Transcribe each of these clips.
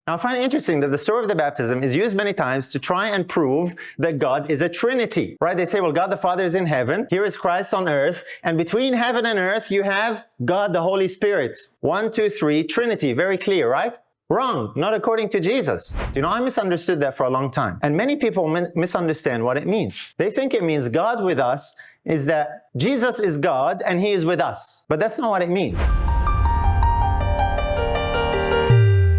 Now, I find it interesting that the story of the baptism is used many times to try and prove that God is a Trinity, right? They say, well, God the Father is in heaven, here is Christ on earth, and between heaven and earth, you have God the Holy Spirit. 1, 2, 3, Trinity, very clear, right? Wrong, not according to Jesus. You know, I misunderstood that for a long time. And many people misunderstand what it means. They think it means God with us is that Jesus is God and He is with us. But that's not what it means.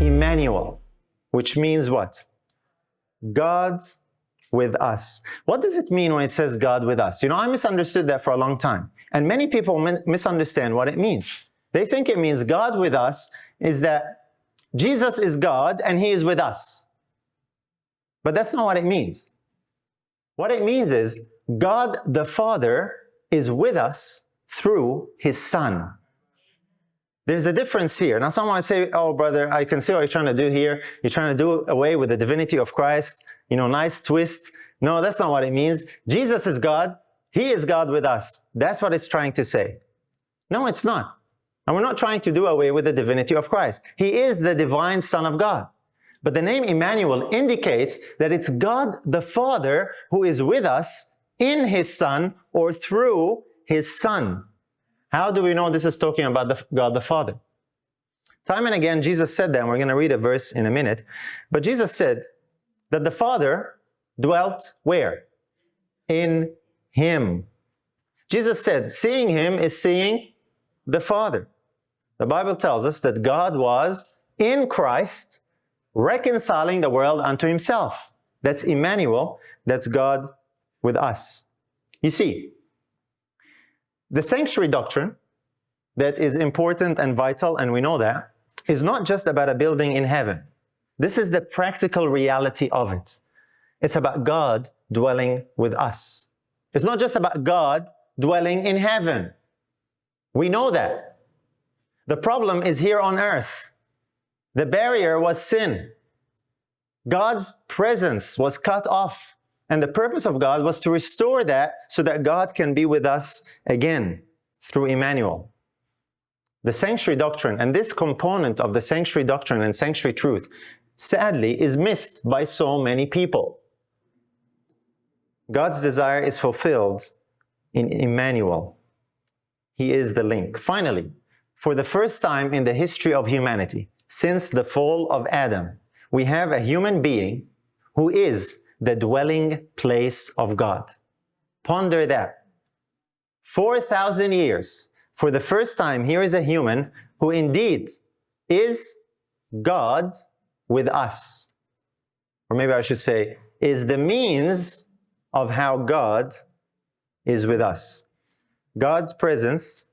Emmanuel, which means what? God with us. What does it mean when it says God with us? You know, I misunderstood that for a long time. And many people misunderstand what it means. They think it means God with us is that Jesus is God and He is with us. But that's not what it means. What it means is God the Father is with us through His Son. There's a difference here. Now someone might say, oh brother, I can see what you're trying to do here. You're trying to do away with the divinity of Christ. You know, nice twist. No, that's not what it means. Jesus is God. He is God with us. That's what it's trying to say. No, it's not. And we're not trying to do away with the divinity of Christ. He is the divine Son of God. But the name Emmanuel indicates that it's God the Father who is with us in His Son or through His Son. How do we know this is talking about God the Father? Time and again, Jesus said that, and we're going to read a verse in a minute. But Jesus said that the Father dwelt where? In Him. Jesus said, seeing Him is seeing the Father. The Bible tells us that God was in Christ reconciling the world unto Himself. That's Emmanuel. That's God with us. You see, the sanctuary doctrine that is important and vital, and we know that, is not just about a building in heaven. This is the practical reality of it. It's about God dwelling with us. It's not just about God dwelling in heaven. We know that. The problem is here on earth. The barrier was sin. God's presence was cut off. And the purpose of God was to restore that so that God can be with us again through Emmanuel. The sanctuary doctrine and this component of the sanctuary doctrine and sanctuary truth, sadly, is missed by so many people. God's desire is fulfilled in Emmanuel. He is the link. Finally, for the first time in the history of humanity, since the fall of Adam, we have a human being who is the dwelling place of God. Ponder that. 4,000 years, for the first time, here is a human who indeed is God with us. Or maybe I should say, is the means of how God is with us. God's presence,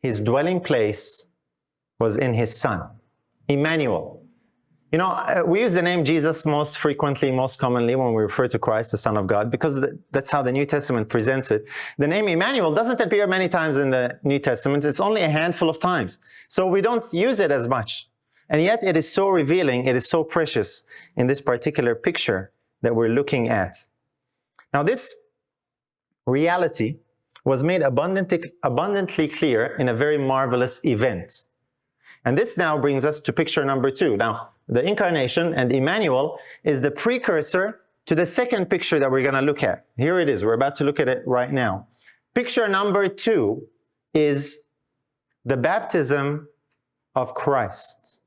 His dwelling place, was in His Son, Emmanuel. You know, we use the name Jesus most frequently, most commonly when we refer to Christ, the Son of God, because that's how the New Testament presents it. The name Emmanuel doesn't appear many times in the New Testament. It's only a handful of times. So we don't use it as much. And yet it is so revealing, it is so precious in this particular picture that we're looking at. Now this reality was made abundantly clear in a very marvelous event. And this now brings us to picture number 2. Now, the incarnation and Emmanuel is the precursor to the second picture that we're going to look at. Here it is. We're about to look at it right now. Picture number 2 is the baptism of Christ.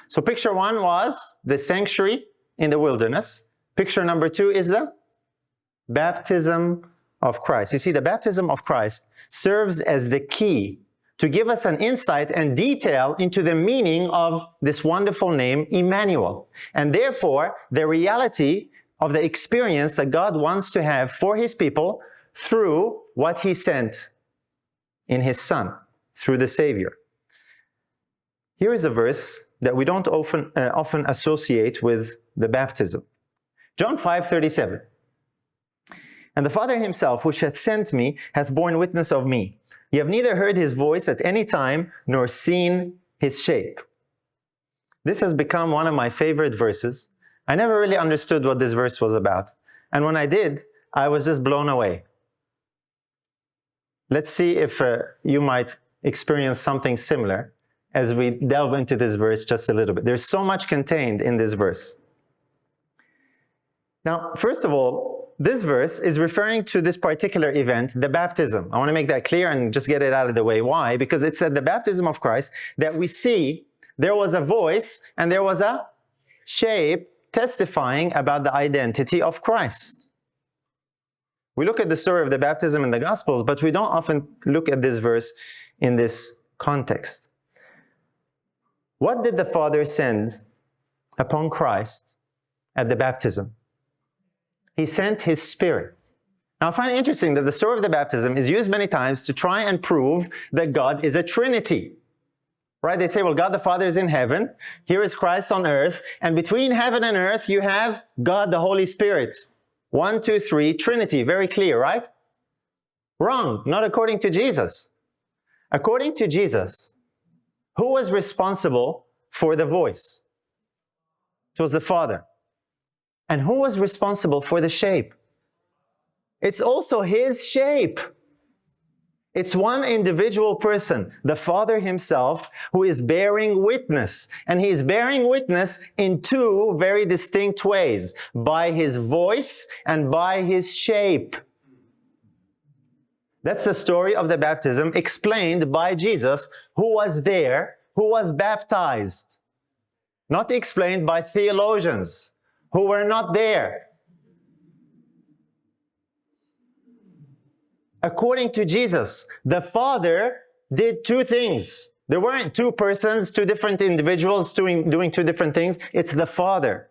So picture 1 was the sanctuary in the wilderness. Picture number 2 is the baptism of Christ. You see, the baptism of Christ serves as the key to give us an insight and detail into the meaning of this wonderful name, Emmanuel. And therefore, the reality of the experience that God wants to have for His people through what He sent in His Son, through the Savior. Here is a verse that we don't often associate with the baptism. John 5:37. And the Father Himself, which hath sent me, hath borne witness of me. Ye have neither heard His voice at any time, nor seen His shape. This has become one of my favorite verses. I never really understood what this verse was about. And when I did, I was just blown away. Let's see if you might experience something similar as we delve into this verse just a little bit. There's so much contained in this verse. Now, first of all, this verse is referring to this particular event, the baptism. I want to make that clear and just get it out of the way. Why? Because it's at the baptism of Christ that we see there was a voice and there was a shape testifying about the identity of Christ. We look at the story of the baptism in the Gospels, but we don't often look at this verse in this context. What did the Father send upon Christ at the baptism? He sent His Spirit. Now, I find it interesting that the story of the baptism is used many times to try and prove that God is a Trinity. Right? They say, well, God the Father is in heaven, here is Christ on earth, and between heaven and earth you have God the Holy Spirit. 1, 2, 3, Trinity, very clear, right? Wrong, not according to Jesus. According to Jesus, who was responsible for the voice? It was the Father. And who was responsible for the shape? It's also His shape. It's one individual person, the Father Himself, who is bearing witness. And He is bearing witness in two very distinct ways, by His voice and by His shape. That's the story of the baptism explained by Jesus, who was there, who was baptized. Not explained by theologians who were not there. According to Jesus, the Father did two things. There weren't two persons, two different individuals doing two different things. It's the Father.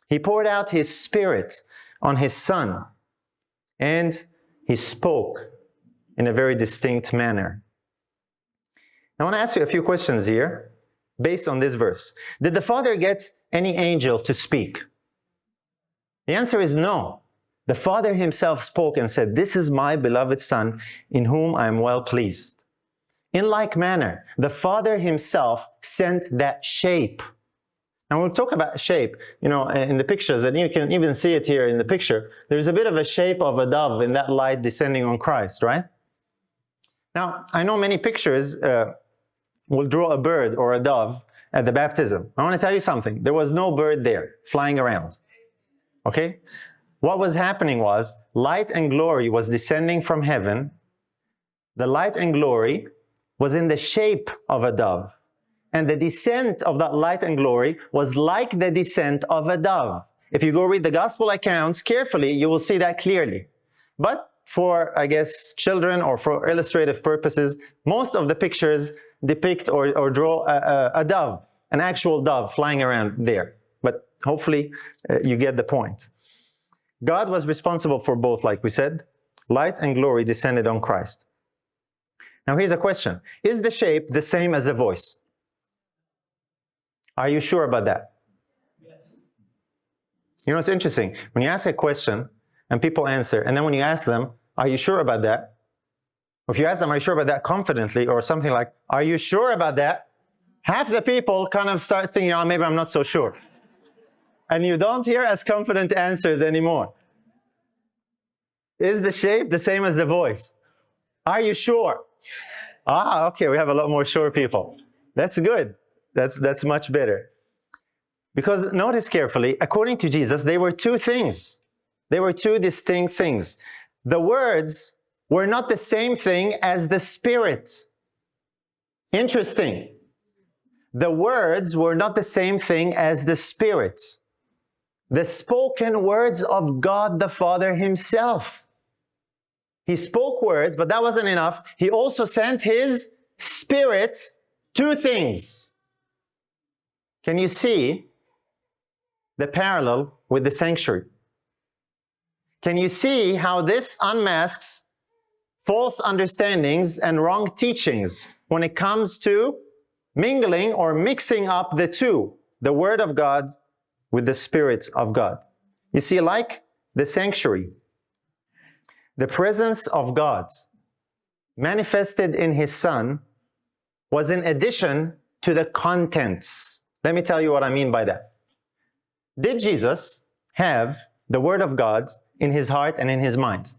He poured out His Spirit on His Son, and He spoke in a very distinct manner. I want to ask you a few questions here based on this verse. Did the Father get any angel to speak? The answer is no. The Father Himself spoke and said, "This is my beloved Son, in whom I am well pleased." In like manner, the Father Himself sent that shape. And we'll talk about shape, in the pictures, and you can even see it here in the picture. There's a bit of a shape of a dove in that light descending on Christ, right? Now, I know many pictures will draw a bird or a dove at the baptism. I want to tell you something. There was no bird there flying around. Okay? What was happening was light and glory was descending from heaven. The light and glory was in the shape of a dove. And the descent of that light and glory was like the descent of a dove. If you go read the gospel accounts carefully, you will see that clearly. But for, I guess, children or for illustrative purposes, most of the pictures depict or draw a dove, an actual dove flying around there. But hopefully you get the point. God was responsible for both, like we said. Light and glory descended on Christ. Now here's a question. Is the shape the same as the voice? Are you sure about that? Yes. It's interesting. When you ask a question and people answer, and then when you ask them, are you sure about that? Or if you ask them, are you sure about that confidently, or something like, are you sure about that? Half the people kind of start thinking, maybe I'm not so sure. And you don't hear as confident answers anymore. Is the shape the same as the voice? Are you sure? Okay, we have a lot more sure people. That's good. That's much better. Because notice carefully, according to Jesus, they were two things. They were two distinct things. The words were not the same thing as the Spirit. Interesting. The words were not the same thing as the Spirit. The spoken words of God the Father Himself. He spoke words, but that wasn't enough. He also sent His Spirit. Two things. Can you see the parallel with the sanctuary? Can you see how this unmasks false understandings and wrong teachings when it comes to mingling or mixing up the two, the Word of God with the Spirit of God? You see, like the sanctuary, the presence of God manifested in His Son was in addition to the contents. Let me tell you what I mean by that. Did Jesus have the Word of God in His heart and in His mind?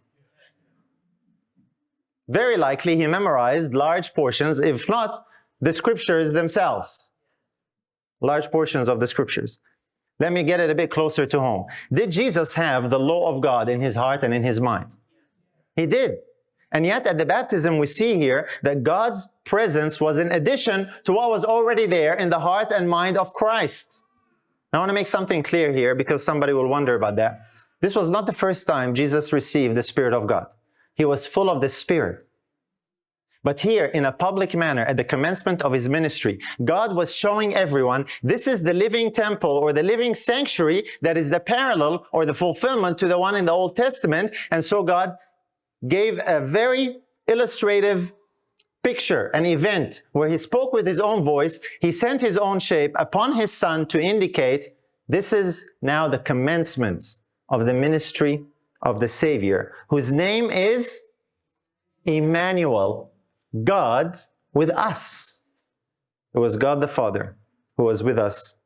Very likely He memorized large portions, if not the scriptures themselves. Large portions of the scriptures. Let me get it a bit closer to home. Did Jesus have the law of God in his heart and in his mind? He did. And yet at the baptism we see here that God's presence was in addition to what was already there in the heart and mind of Christ. I want to make something clear here because somebody will wonder about that. This was not the first time Jesus received the Spirit of God. He was full of the Spirit. But here, in a public manner, at the commencement of his ministry, God was showing everyone, this is the living temple or the living sanctuary that is the parallel or the fulfillment to the one in the Old Testament. And so God gave a very illustrative picture, an event, where he spoke with his own voice. He sent his own shape upon his Son to indicate this is now the commencement of the ministry of the Savior, whose name is Emmanuel, God with us. It was God the Father who was with us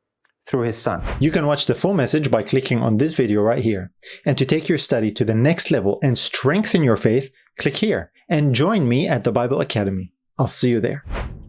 through his Son. You can watch the full message by clicking on this video right here. And to take your study to the next level and strengthen your faith, click here and join me at the Bible Academy. I'll see you there.